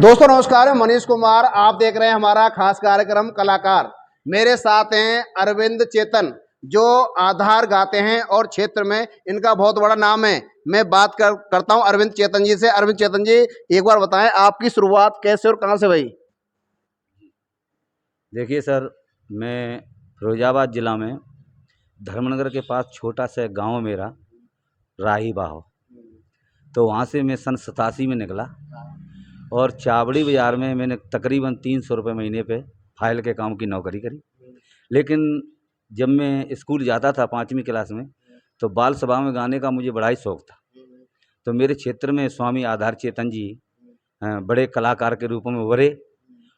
दोस्तों नमस्कार, मैं मनीष कुमार। आप देख रहे हैं हमारा खास कार्यक्रम कलाकार। मेरे साथ हैं अरविंद चेतन, जो आधार गाते हैं और क्षेत्र में इनका बहुत बड़ा नाम है। मैं बात करता हूं अरविंद चेतन जी से। अरविंद चेतन जी, एक बार बताएं आपकी शुरुआत कैसे और कहां से हुई? देखिए सर, मैं फिरोजाबाद ज़िला में धर्मनगर के पास छोटा सा गांव मेरा राही बाहो, तो वहाँ से मैं सन 87 में निकला और चावड़ी बाज़ार में मैंने तकरीबन 300 रुपये महीने पे फाइल के काम की नौकरी करी। लेकिन जब मैं स्कूल जाता था 5वीं क्लास में, तो बाल सभा में गाने का मुझे बड़ा ही शौक़ था। तो मेरे क्षेत्र में स्वामी आधार चेतन जी बड़े कलाकार के रूप में उभरे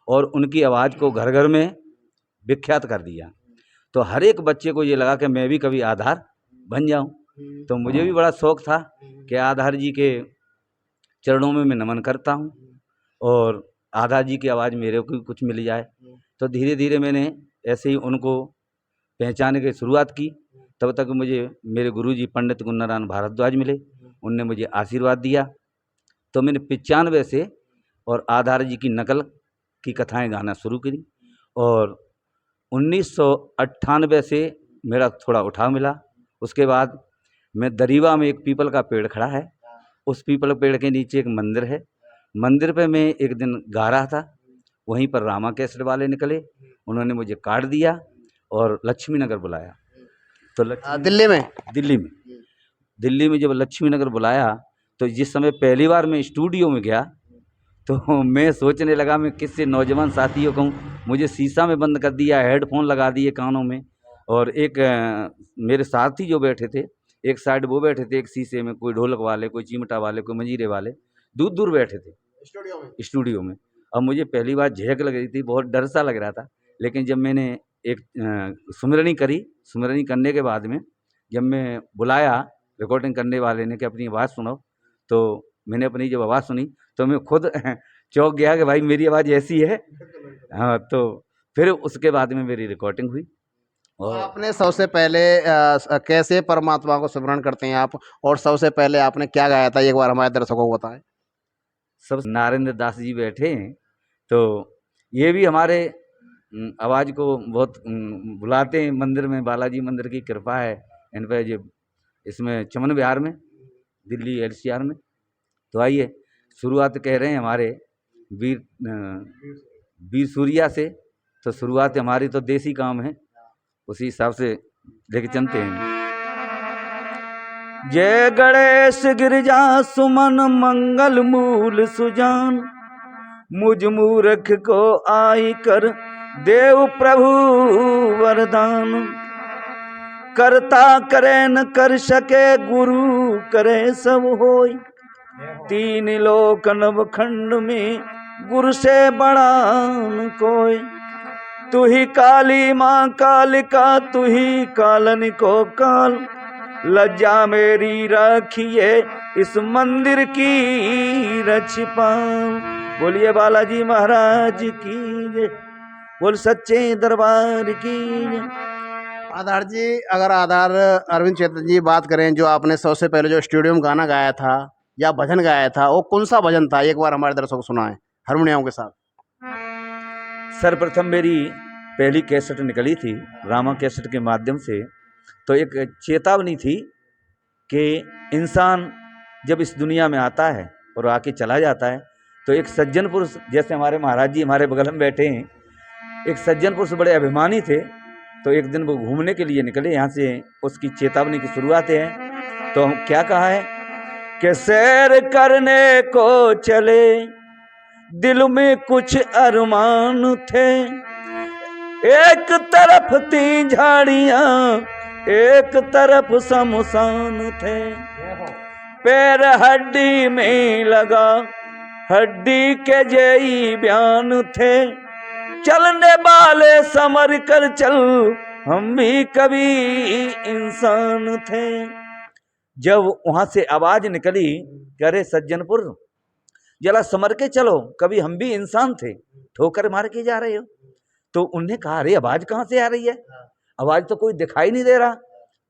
और उनकी आवाज़ को घर घर में विख्यात कर दिया। तो हर एक बच्चे को ये लगा कि मैं भी कभी आधार बन जाऊं। तो मुझे भी बड़ा शौक़ था कि आधार जी के चरणों में मैं नमन करता हूं और आधार जी की आवाज़ मेरे को कुछ मिल जाए। तो धीरे धीरे मैंने ऐसे ही उनको पहचानने की शुरुआत की। तब तक मुझे मेरे गुरुजी पंडित गुन्नारायण भारद्वाज मिले, उनने मुझे आशीर्वाद दिया। तो मैंने 95 से और आधार जी की नकल की कथाएं गाना शुरू करी और 1998 से मेरा थोड़ा उठाव मिला। उसके बाद मैं दरीवा में एक पीपल का पेड़ खड़ा है, उस पीपल पेड़ के नीचे एक मंदिर है। मंदिर पे मैं एक दिन गा रहा था, वहीं पर रामा कैसेट वाले निकले, उन्होंने मुझे काट दिया और लक्ष्मी नगर बुलाया। तो दिल्ली में जब लक्ष्मी नगर बुलाया, तो जिस समय पहली बार मैं स्टूडियो में गया, तो मैं सोचने लगा मैं किससे नौजवान साथियों कहूँ। मुझे शीशा में बंद कर दिया, हेडफोन लगा दिए कानों में, और एक मेरे साथी जो बैठे थे, एक साइड वो बैठे थे एक शीशे में, कोई ढोलक वाले, कोई चिमटा वाले, कोई मंजीरे वाले, दूर दूर बैठे थे स्टूडियो में। अब मुझे पहली बार झेक लग रही थी, बहुत डर सा लग रहा था। लेकिन जब मैंने एक सुमिरनी करी, सुमिरनी करने के बाद में जब मैं बुलाया रिकॉर्डिंग करने वाले ने कि अपनी आवाज़ सुनो, तो मैंने अपनी जब आवाज़ सुनी तो मैं खुद चौंक गया कि भाई मेरी आवाज़ ऐसी है। हाँ, तो फिर उसके बाद में मेरी रिकॉर्डिंग हुई। और आपने सबसे पहले कैसे परमात्मा को स्मरण करते हैं आप, और सबसे पहले आपने क्या गाया था, एक बार हमारे दर्शकों को बताएं। सब नारेंद्र दास जी बैठे हैं, तो ये भी हमारे आवाज़ को बहुत बुलाते हैं मंदिर में। बालाजी मंदिर की कृपा है इन पर, जो इसमें चमन विहार में, दिल्ली LCR में। तो आइए शुरुआत कह रहे हैं हमारे वीर सूर्या से। तो शुरुआत हमारी तो देसी काम है, उसी हिसाब से लेके चलते हैं। जय गणेश गिरिजा सुमन मंगल मूल सुजान, मुझ मूर्ख को आई कर देव प्रभु वरदान। करता करे न कर सके, गुरु करे सब होय। 3 लोक नवखंड में गुरु से बड़ा न कोई। तू ही काली माँ कालिका, तू ही कालन को काल। लज्जा मेरी रखिए इस मंदिर की रछपाल। बोलिए बालाजी महाराज की जय, बोल सच्चे दरबार की जय। आधार जी, अगर आधार अरविंद चेतन जी बात करें, जो आपने सबसे पहले जो स्टूडियो में गाना गाया था या भजन गाया था, वो कौन सा भजन था? एक बार हमारे दर्शकों को सुनाएं हारमोनियम के साथ। सर्वप्रथम मेरी पहली कैसेट निकली थी रामा कैसेट के माध्यम से। तो एक चेतावनी थी कि इंसान जब इस दुनिया में आता है और आके चला जाता है, तो एक सज्जन पुरुष, जैसे हमारे महाराज जी हमारे बगल में बैठे हैं, एक सज्जन पुरुष बड़े अभिमानी थे। तो एक दिन वो घूमने के लिए निकले, यहाँ से उसकी चेतावनी की शुरुआत है। तो हम क्या कहा है कि सैर करने को चले, दिल में कुछ अरमान थे। एक तरफ थी झाड़ियां, एक तरफ शमशान थे। पैर हड्डी में लगा, हड्डी के जई बयान थे। चलने वाले समर कर चल, हम भी कभी इंसान थे। जब वहां से आवाज निकली, अरे सज्जनपुर जरा समर के चलो, कभी हम भी इंसान थे, ठोकर मार के जा रहे हो। तो उन्हें कहा अरे आवाज कहाँ से आ रही है, आवाज तो कोई दिखाई नहीं दे रहा।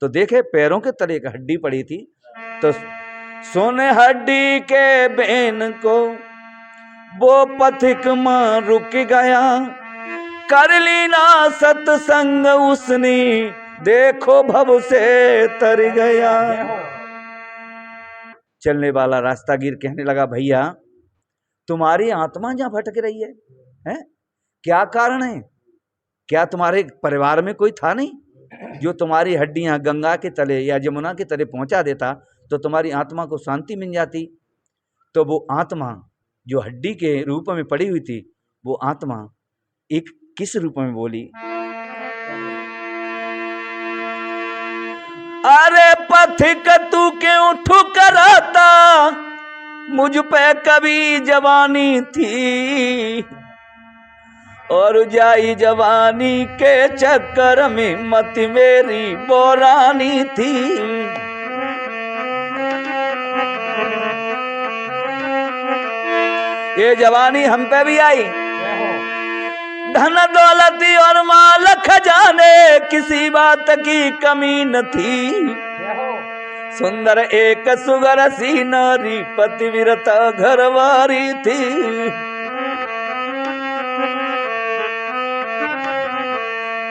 तो देखे पैरों के तले एक हड्डी पड़ी थी। तो सोने हड्डी के बेन को वो पथिक मां रुक गया, कर ली ना सत्संग उसने, देखो भव से तर गया। चलने वाला रास्तागीर कहने लगा, भैया तुम्हारी आत्मा जहां भटक रही है, हैं? क्या कारण है? क्या तुम्हारे परिवार में कोई था नहीं जो तुम्हारी हड्डियां गंगा के तले या यमुना के तले पहुंचा देता तो तुम्हारी आत्मा को शांति मिल जाती? तो वो आत्मा जो हड्डी के रूप में पड़ी हुई थी, वो आत्मा एक किस रूप में बोली, अरे पथिक तू क्यों ठुकराता, मुझ पे कभी जवानी थी, और जाई जवानी के चक्कर में मत मेरी बोरानी थी। ये जवानी हम पे भी आई, धन दौलती और माल खजाने किसी बात की कमी न थी, सुंदर एक सुगर सी नारी पतिव्रता घरवारी थी।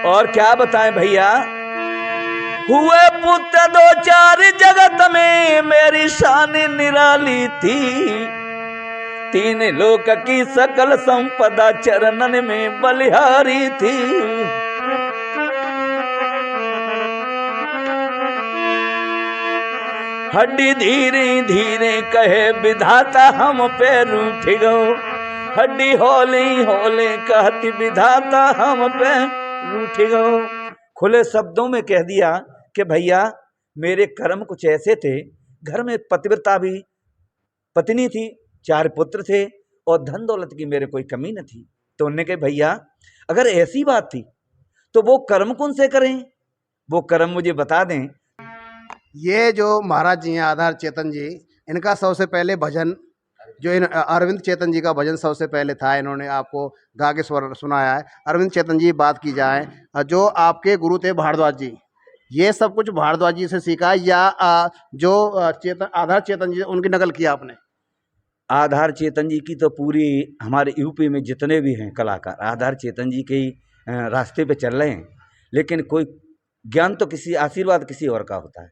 और क्या बताएं भैया, हुए पुत्र दो चार जगत में मेरी शान निराली थी, तीन लोक की सकल संपदा चरणन में बलिहारी थी। हड्डी धीरे धीरे कहे विधाता हम पे रूठ गो, हड्डी होले होले कहती विधाता हम पे रूठ गो। खुले शब्दों में कह दिया कि भैया मेरे कर्म कुछ ऐसे थे, घर में पतिव्रता भी पत्नी थी, 4 पुत्र थे और धन दौलत की मेरे कोई कमी न थी। तो उन्होंने कहा भैया अगर ऐसी बात थी तो वो कर्म कौन से करें, वो कर्म मुझे बता दें। ये जो महाराज जी हैं आधार चेतन जी, इनका सबसे पहले भजन जो इन अरविंद चेतन जी का भजन सबसे पहले था, इन्होंने आपको गा के स्वर सुनाया है। अरविंद चेतन जी बात की जाए, जो आपके गुरु थे भारद्वाज जी, ये सब कुछ भारद्वाज जी से सीखा या जो चेतन आधार चेतन जी उनकी नकल किया आपने? आधार चेतन जी की तो पूरी हमारे यूपी में जितने भी हैं कलाकार आधार चेतन जी के ही रास्ते पे चल रहे हैं, लेकिन कोई ज्ञान तो किसी आशीर्वाद किसी और का होता है।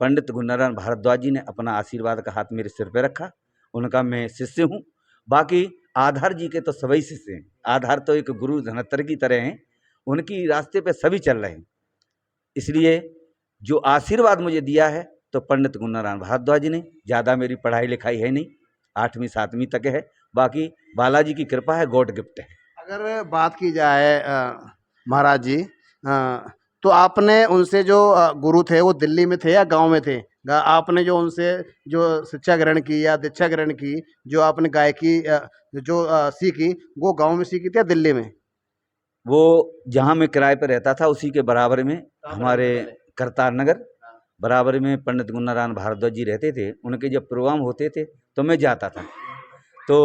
पंडित गुणनारायण भारद्वाज जी ने अपना आशीर्वाद का हाथ मेरे सिर पे रखा, उनका मैं शिष्य हूँ। बाकी आधार जी के तो सभी शिष्य हैं, आधार तो एक गुरु धनतर की तरह हैं, उनकी रास्ते पे सभी चल रहे हैं। इसलिए जो आशीर्वाद मुझे दिया है तो पंडित गुणनारायण भारद्वाज जी ने। ज़्यादा मेरी पढ़ाई लिखाई है नहीं, 8वीं 7वीं तक है, बाकी बालाजी की कृपा है, गॉड गिफ्ट है। अगर बात की जाए महाराज जी, तो आपने उनसे जो गुरु थे वो दिल्ली में थे या गांव में थे? आपने जो उनसे जो शिक्षा ग्रहण की या दीक्षा ग्रहण की, जो आपने गायकी जो सीखी, वो गांव में सीखी थी या दिल्ली में? वो जहाँ मैं किराए पर रहता था उसी के बराबर में हमारे करतार नगर बराबर में पंडित गुणनारायण भारद्वाज जी रहते थे। उनके जब प्रोग्राम होते थे तो मैं जाता था, तो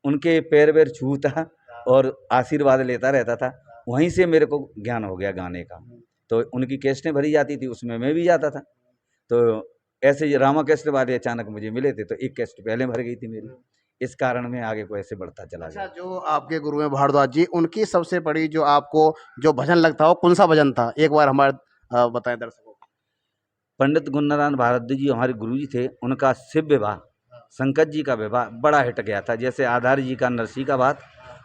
उनके पैर वैर छूता और आशीर्वाद लेता रहता था। वहीं से मेरे को ज्ञान हो गया गाने का। तो उनकी कैसेटें भरी जाती थी, उसमें मैं भी जाता था। तो ऐसे रामा कैसेट वाले अचानक मुझे मिले थे, तो एक कैसेट पहले भर गई थी मेरी, इस कारण मैं आगे को ऐसे बढ़ता चला गया। अच्छा, जो आपके गुरु हैं भारद्वाज जी, उनकी सबसे बड़ी जो आपको जो भजन लगता हो, कौन सा भजन था? एक बार हमारे बताएं दर्शकों। पंडित गुणनारायण भारद्वाज जी हमारे गुरु जी थे, उनका शिव विवाह शंकर जी का विवाह बड़ा हिट गया था। जैसे आधार जी का नरसी का बात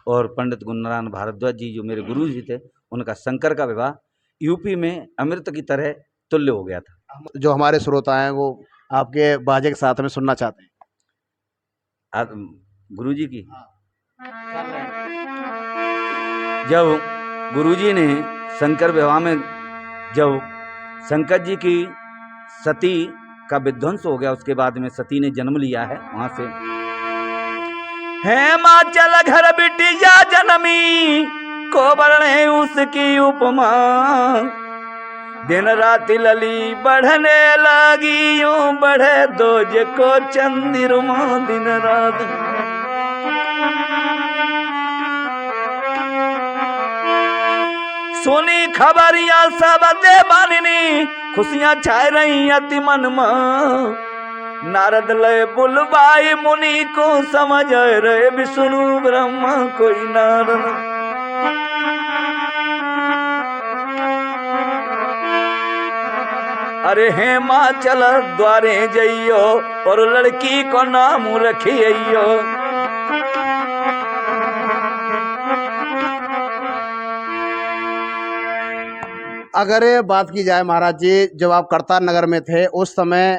और पंडित गुणनारायण भारद्वाज जी जो मेरे गुरु जी थे, उनका शंकर का विवाह यूपी में अमृत की तरह तुल्य हो गया था। जो हमारे श्रोता हैं वो आपके बाजे के साथ में सुनना चाहते हैं। गुरु जी की जब गुरु जी ने शंकर विवाह में जब शंकर जी की सती का विध्वंस हो गया, उसके बाद में सती ने जन्म लिया है वहां से। है माँ चल घर बिटिया जनमी को बढ़े उसकी उपमा, दिन रात लली बढ़ने लगी यूं बढ़े दोज को चंद्रमा दिन रात। सुनी खबरियां सब दे बानिनी खुशियां छाए रही अति मन में, नारद लय बुलवाई मुनि को समझ रहे विष्णु ब्रह्मा कोई नारद। अरे हिमाचल द्वारे जइयो और लड़की को नाम रखियो। अगर बात की जाए महाराज जी, जब आप करतार नगर में थे उस समय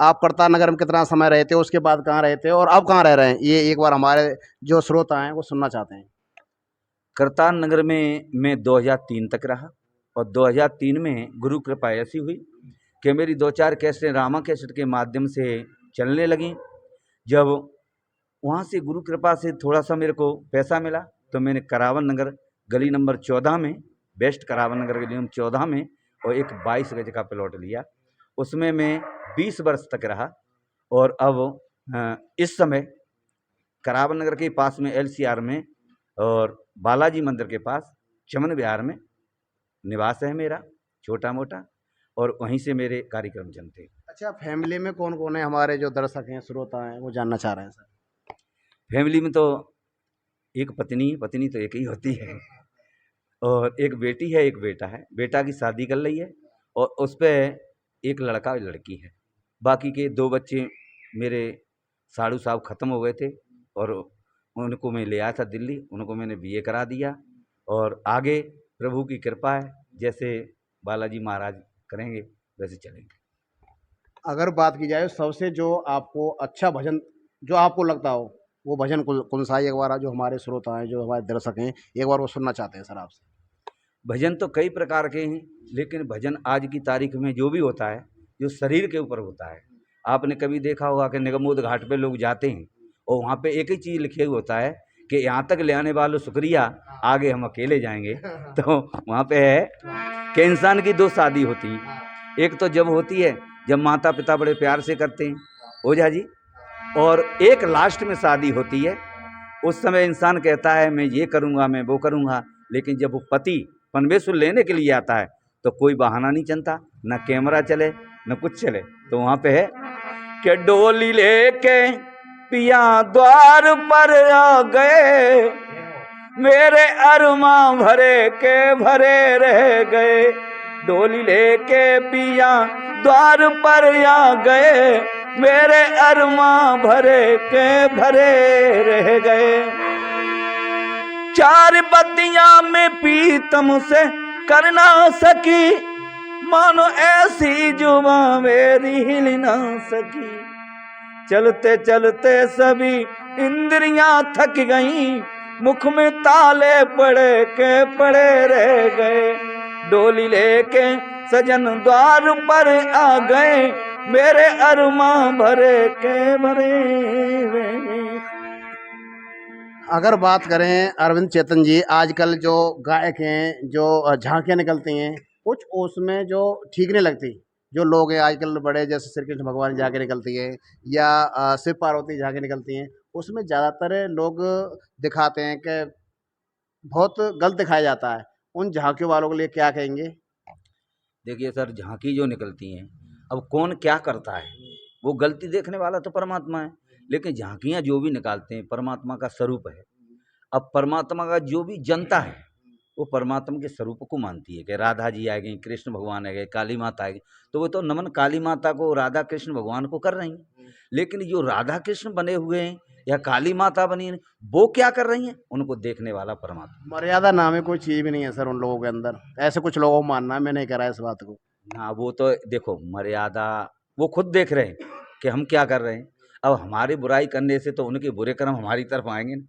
आप करतार नगर में कितना समय रहे थे, उसके बाद कहाँ रहे थे और अब कहाँ रह रहे हैं, ये एक बार हमारे जो श्रोता हैं वो सुनना चाहते हैं। करतार नगर में मैं 2003 तक रहा और 2003 में गुरु कृपा ऐसी हुई कि मेरी 2-4 कैसेटें रामा कैसेट के माध्यम से चलने लगीं। जब वहाँ से गुरु कृपा से थोड़ा सा मेरे को पैसा मिला तो मैंने करावन नगर गली नंबर 14 में, बेस्ट करावन नगर गली नंबर 14 में, और एक 22 गज का प्लॉट लिया। उसमें मैं 20 वर्ष तक रहा और अब इस समय करावन नगर के पास में LCR में और बालाजी मंदिर के पास चमन विहार में निवास है मेरा छोटा मोटा, और वहीं से मेरे कार्यक्रम चलते हैं। अच्छा, फैमिली में कौन कौन है, हमारे जो दर्शक हैं श्रोता हैं वो जानना चाह रहे हैं सर। फैमिली में तो एक पत्नी तो एक ही होती है, और एक बेटी है एक बेटा है। बेटा की शादी कर ली है और उस पर एक लड़का और लड़की है। बाकी के 2 बच्चे मेरे साड़ू साहब ख़त्म हो गए थे और उनको मैं ले आया था दिल्ली, उनको मैंने BA करा दिया और आगे प्रभु की कृपा है, जैसे बालाजी महाराज करेंगे वैसे चलेंगे। अगर बात की जाए सबसे जो आपको अच्छा भजन जो आपको लगता हो वो भजन कौन सा है, एक बार जो हमारे श्रोता हैं जो हमारे दर्शक हैं एक बार वो सुनना चाहते हैं सर आपसे। भजन तो कई प्रकार के हैं, लेकिन भजन आज की तारीख में जो भी होता है जो शरीर के ऊपर होता है। आपने कभी देखा होगा कि निगमोद घाट पे लोग जाते हैं और वहाँ पे एक ही चीज़ लिखे हुआ होता है कि यहाँ तक ले आने वालों शुक्रिया, आगे हम अकेले जाएंगे। तो वहाँ पे है कि इंसान की 2 शादी होती हैं। एक तो जब होती है जब माता पिता बड़े प्यार से करते हैं ओझा जी, और एक लास्ट में शादी होती है। उस समय इंसान कहता है मैं ये करूँगा मैं वो करूँगा, लेकिन जब वो पति परमेश्वर लेने के लिए आता है तो कोई बहाना नहीं चलता, न कैमरा चले न कुछ चले। तो वहाँ पे है कि डोली लेके पिया द्वार पर आ गए, मेरे अरमा भरे के भरे रह गए। डोली लेके पिया द्वार पर आ गए, मेरे अरमा भरे के भरे रह गए। 4 बत्तियां में पीतम से करना सकी, मानो ऐसी जुबा मेरी हिल ना सकी। चलते चलते सभी इंद्रियां थक गईं, मुख में ताले पड़े के पड़े रह गए। डोली लेके सजन द्वार पर आ गए, मेरे अरमा भरे के भरे रह गए। अगर बात करें अरविंद चेतन जी, आजकल जो गायक हैं जो झांकियाँ निकलती हैं कुछ उसमें जो ठीक नहीं लगती, जो लोग हैं आजकल बड़े जैसे श्री कृष्ण भगवान की झांकी निकलती है या शिव पार्वती झांकी निकलती हैं, उसमें ज़्यादातर लोग दिखाते हैं कि बहुत गलत दिखाया जाता है। उन झांकियों वालों के लिए क्या कहेंगे? देखिए सर, झांकी जो निकलती हैं अब कौन क्या करता है, वो गलती देखने वाला तो परमात्मा है, लेकिन झांकियाँ जो भी निकालते हैं परमात्मा का स्वरूप है। अब परमात्मा का जो भी जनता है वो परमात्मा के स्वरूप को मानती है कि राधा जी आ गई, कृष्ण भगवान आ गए, काली माता आ गई, तो वो तो नमन काली माता को राधा कृष्ण भगवान को कर रही हैं। लेकिन जो राधा कृष्ण बने हुए हैं या काली माता बनी है वो क्या कर रही हैं, उनको देखने वाला परमात्मा। मर्यादा नाम है कोई चीज़ भी नहीं है सर उन लोगों के अंदर, ऐसे कुछ लोगों को मानना है, मैं नहीं करा इस बात को। हाँ, वो तो देखो मर्यादा वो खुद देख रहे हैं कि हम क्या कर रहे हैं। अब हमारी बुराई करने से तो उनके बुरे कर्म हमारी तरफ आएंगे ना।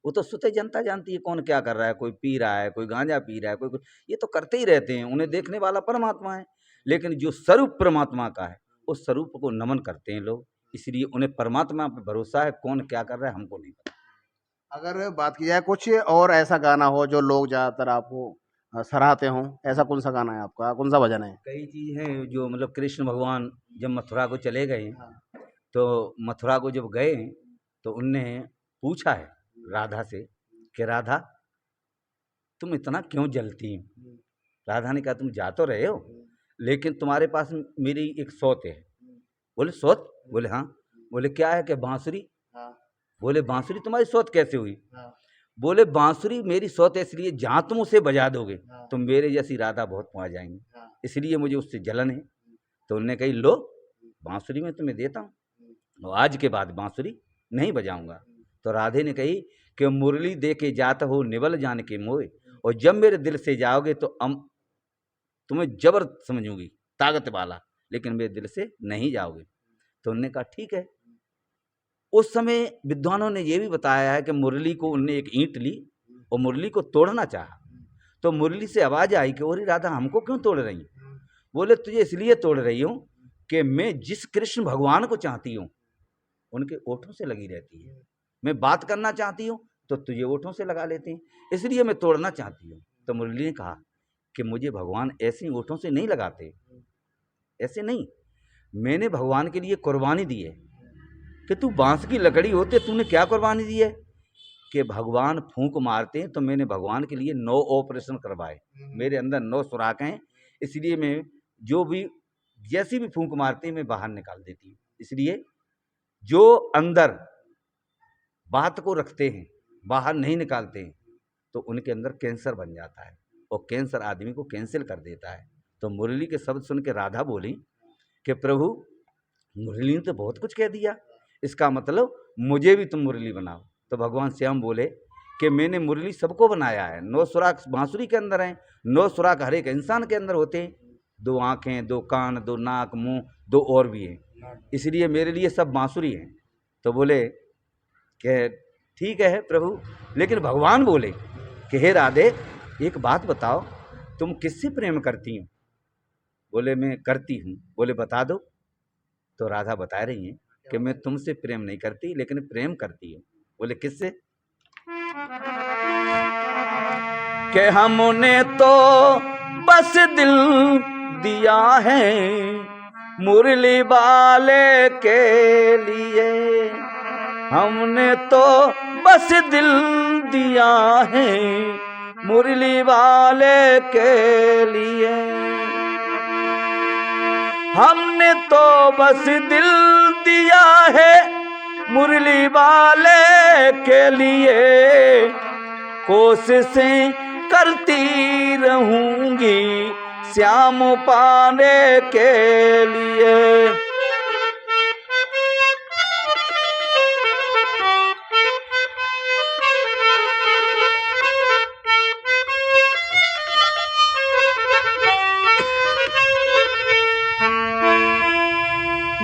वो तो स्वतः जनता जानती है कौन क्या कर रहा है, कोई पी रहा है, कोई गांजा पी रहा है, कोई कुछ, ये तो करते ही रहते हैं, उन्हें देखने वाला परमात्मा है। लेकिन जो स्वरूप परमात्मा का है उस स्वरूप को नमन करते हैं लोग, इसलिए उन्हें परमात्मा पे भरोसा है, कौन क्या कर रहा है हमको नहीं पता। अगर बात की जाए कुछ और ऐसा गाना हो जो लोग ज़्यादातर आपको सराहते हों, ऐसा कौन सा गाना है आपका, कौन सा भजन है? कई चीज़ हैं जो मतलब कृष्ण भगवान जब मथुरा को चले गए, तो मथुरा को जब गए तो उनने पूछा है राधा से कि राधा तुम इतना क्यों जलती हो। राधा ने कहा तुम जा तो रहे हो लेकिन तुम्हारे पास मेरी एक शौत है, बोले सौत? बोले हाँ। बोले क्या है? कि बांसुरी। हाँ, बोले बांसुरी तुम्हारी सौत कैसे हुई? हाँ, बोले बांसुरी मेरी सौत इसलिए जहाँ तुम उसे बजा दोगे हाँ, तो मेरे जैसी राधा बहुत पा जाएंगी, हाँ, इसलिए मुझे उससे जलन है। तो उन्होंने कही लो बांसुरी मैं तुम्हें देता हूँ, और आज के बाद बांसुरी नहीं बजाऊंगा। तो राधे ने कही कि मुरली दे के जात हो निवल जान के मोए, और जब मेरे दिल से जाओगे तो तुम्हें जबर समझूंगी ताकत वाला, लेकिन मेरे दिल से नहीं जाओगे। तो उन्होंने कहा ठीक है। उस समय विद्वानों ने यह भी बताया है कि मुरली को उनने एक ईंट ली और मुरली को तोड़ना चाहा, तो मुरली से आवाज आई कि ओरी राधा हमको क्यों तोड़ रही? बोले तुझे इसलिए तोड़ रही हूं कि मैं जिस कृष्ण भगवान को चाहती हूँ उनके ओठों से लगी रहती है, मैं बात करना चाहती हूँ तो तुझे ओठों से लगा लेती हैं, इसलिए मैं तोड़ना चाहती हूँ। तो मुरली ने कहा कि मुझे भगवान ऐसे ओठों से नहीं लगाते, ऐसे नहीं, मैंने भगवान के लिए कुर्बानी दी है। कि तू बांस की लकड़ी होते तूने क्या कुर्बानी दी है? कि भगवान फूंक मारते हैं तो मैंने भगवान के लिए 9 ऑपरेशन करवाए, मेरे अंदर 9 सुराख हैं, इसलिए मैं जो भी जैसी भी फूंक मारते हैं मैं बाहर निकाल देती हूँ। इसलिए जो अंदर बात को रखते हैं बाहर नहीं निकालते हैं तो उनके अंदर कैंसर बन जाता है, और कैंसर आदमी को कैंसिल कर देता है। तो मुरली के शब्द सुन के राधा बोली कि प्रभु मुरली ने तो बहुत कुछ कह दिया, इसका मतलब मुझे भी तुम मुरली बनाओ। तो भगवान श्याम बोले कि मैंने मुरली सबको बनाया है, 9 सुराख बांसुरी के अंदर हैं, 9 सुराख हर एक इंसान के अंदर होते हैं, 2 आँखें, 2 कान, 2 नाक, मुंह, 2 और भी हैं, इसलिए मेरे लिए सब बांसुरी हैं। तो बोले कि ठीक है प्रभु, लेकिन भगवान बोले कि हे राधे एक बात बताओ, तुम किससे प्रेम करती हो? बोले मैं करती हूँ। बोले बता दो। तो राधा बता रही हैं कि मैं तुमसे प्रेम नहीं करती लेकिन प्रेम करती हूँ। बोले किससे? कि हमने तो बस दिल दिया है मुरली वाले के लिए, हमने तो बस दिल दिया है मुरली वाले के लिए, हमने तो बस दिल दिया है मुरली वाले के लिए, कोशिशें करती रहूंगी श्याम पाने के लिए।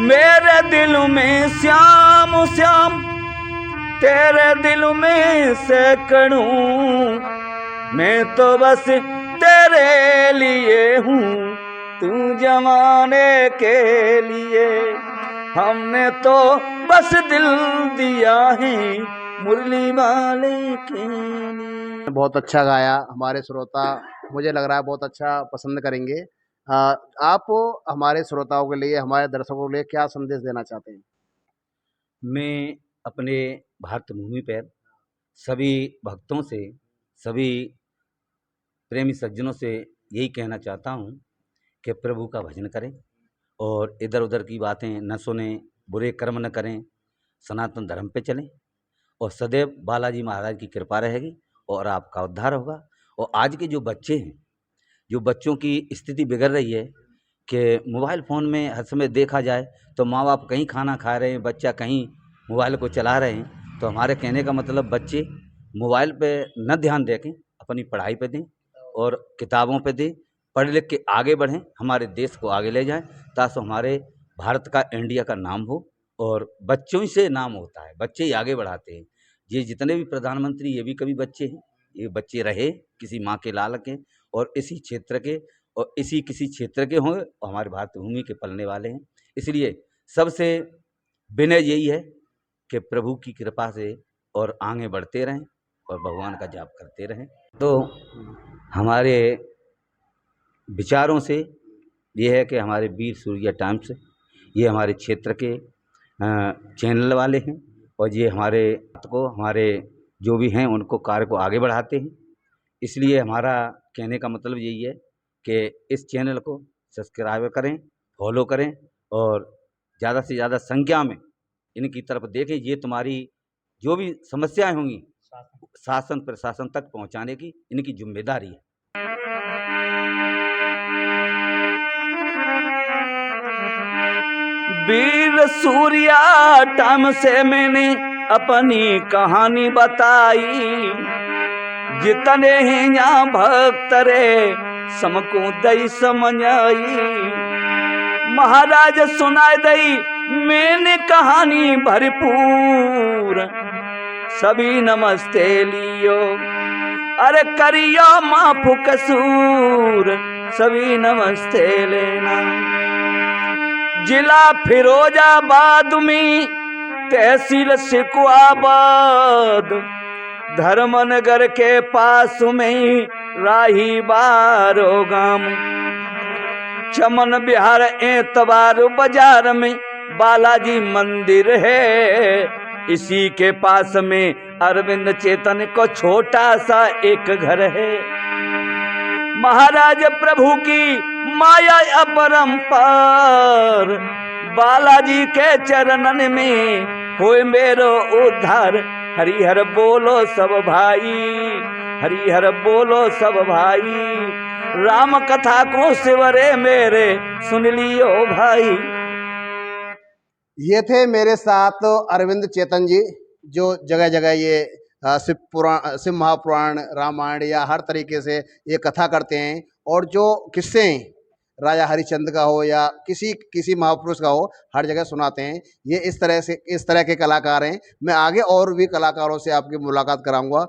मेरे दिल में श्याम श्याम, तेरे दिल में सैकड़ों, मैं तो बस तेरे लिए हूँ तू जमाने के लिए, हमने तो बस दिल दिया है मुरली वाले के लिए। बहुत अच्छा गाया, हमारे श्रोता मुझे लग रहा है बहुत अच्छा पसंद करेंगे। आप हमारे श्रोताओं के लिए, हमारे दर्शकों के लिए क्या संदेश देना चाहते हैं? मैं अपने भारत भूमि पर सभी भक्तों से, सभी प्रेमी सज्जनों से यही कहना चाहता हूँ कि प्रभु का भजन करें और इधर उधर की बातें न सुनें, बुरे कर्म न करें, सनातन धर्म पे चलें, और सदैव बालाजी महाराज की कृपा रहेगी और आपका उद्धार होगा। और आज के जो बच्चे हैं, जो बच्चों की स्थिति बिगड़ रही है कि मोबाइल फ़ोन में हर समय देखा जाए तो माँ बाप कहीं खाना खा रहे हैं, बच्चा कहीं मोबाइल को चला रहे हैं, तो हमारे कहने का मतलब बच्चे मोबाइल पे न ध्यान दें, अपनी पढ़ाई पे दें और किताबों पे दें, पढ़ लिख के आगे बढ़ें, हमारे देश को आगे ले जाएं, ताकि हमारे भारत का, इंडिया का नाम हो। और बच्चों ही से नाम होता है, बच्चे ही आगे बढ़ाते हैं। ये जितने भी प्रधानमंत्री ये भी कभी बच्चे हैं, ये बच्चे रहे किसी माँ के लाल के और इसी क्षेत्र के और इसी किसी क्षेत्र के हों, हमारे भारत भूमि के पलने वाले हैं। इसलिए सबसे विनय यही है कि प्रभु की कृपा से और आगे बढ़ते रहें और भगवान का जाप करते रहें। तो हमारे विचारों से ये है कि हमारे वीर सूर्या टाइम्स, ये हमारे क्षेत्र के चैनल वाले हैं और ये हमारे जो भी हैं उनको कार्य को आगे बढ़ाते हैं। इसलिए हमारा कहने का मतलब यही है कि इस चैनल को सब्सक्राइब करें, फॉलो करें और ज़्यादा से ज़्यादा संख्या में इनकी तरफ देखें। ये तुम्हारी जो भी समस्याएं होंगी शासन प्रशासन तक पहुंचाने की इनकी जिम्मेदारी है। वीर सूर्या टाइम से मैंने अपनी कहानी बताई, जितने हैं यहाँ भक्त रे समको दई समझाई। महाराज सुनाई दई मैंने कहानी भरपूर, सभी नमस्ते लियो अरे करियो माफ कसूर, सभी नमस्ते लेना। जिला फिरोजाबाद में तहसील सिकुआबाद, धर्मनगर के पास में राही बारो गांव, चमन बिहार एतबार बाजार में बालाजी मंदिर है। इसी के पास में अरविंद चेतन को छोटा सा एक घर है। महाराज प्रभु की माया अपरंपार, बालाजी के चरणन में होए मेरो उद्धार। हरिहर बोलो सब भाई, हरिहर बोलो सब भाई, राम कथा को सिवरे मेरे सुन लियो भाई। ये थे मेरे साथ अरविंद चेतन जी, जो जगह जगह ये शिव महापुराण, रामायण या हर तरीके से ये कथा करते हैं। और जो किस्से राजा हरिश्चंद्र का हो या किसी महापुरुष का हो, हर जगह सुनाते हैं। ये इस तरह के कलाकार हैं। मैं आगे और भी कलाकारों से आपकी मुलाकात कराऊंगा।